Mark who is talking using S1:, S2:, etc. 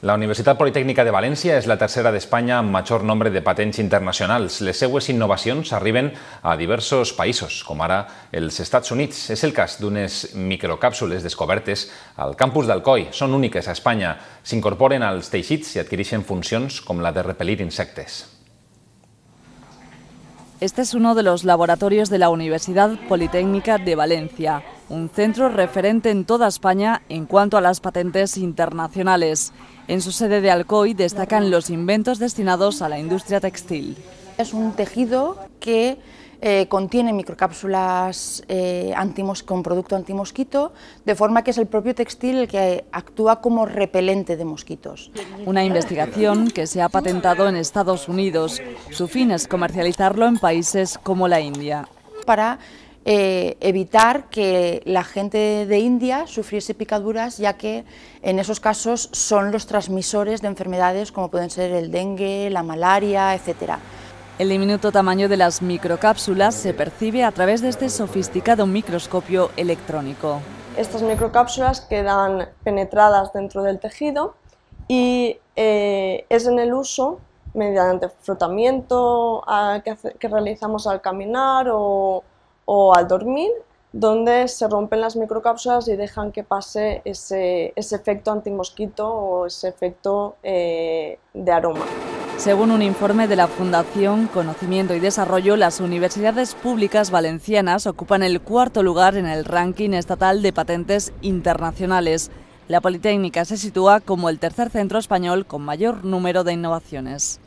S1: La Universitat Politécnica de València és la tercera d'Espanya amb major nombre de patents internacionals. Les seues innovacions arriben a diversos països, com ara els Estats Units. És el cas d'unes microcàpsules descobertes al campus d'Alcoi. Són úniques a Espanya. S'incorporen als teixits i adquireixen funcions com la de repel·lir insectes.
S2: Este es uno de los laboratorios de la Universidad Politécnica de Valencia, un centro referente en toda España en cuanto a las patentes internacionales. En su sede de Alcoi destacan los inventos destinados a la industria textil.
S3: Es un tejido que contiene microcápsulas con producto antimosquito, de forma que es el propio textil el que actúa como repelente de mosquitos.
S2: Una investigación que se ha patentado en Estados Unidos. Su fin es comercializarlo en países como la India.
S3: Para evitar que la gente de India sufriese picaduras, ya que en esos casos son los transmisores de enfermedades como pueden ser el dengue, la malaria, etc.
S2: El diminuto tamaño de las microcápsulas se percibe a través de este sofisticado microscopio electrónico.
S4: Estas microcápsulas quedan penetradas dentro del tejido y es en el uso mediante frotamiento que realizamos al caminar o al dormir, donde se rompen las microcápsulas y dejan que pase ese efecto antimosquito o ese efecto de aroma.
S2: Según un informe de la Fundación Conocimiento y Desarrollo, las universidades públicas valencianas ocupan el cuarto lugar en el ranking estatal de patentes internacionales. La Politécnica se sitúa como el tercer centro español con mayor número de innovaciones.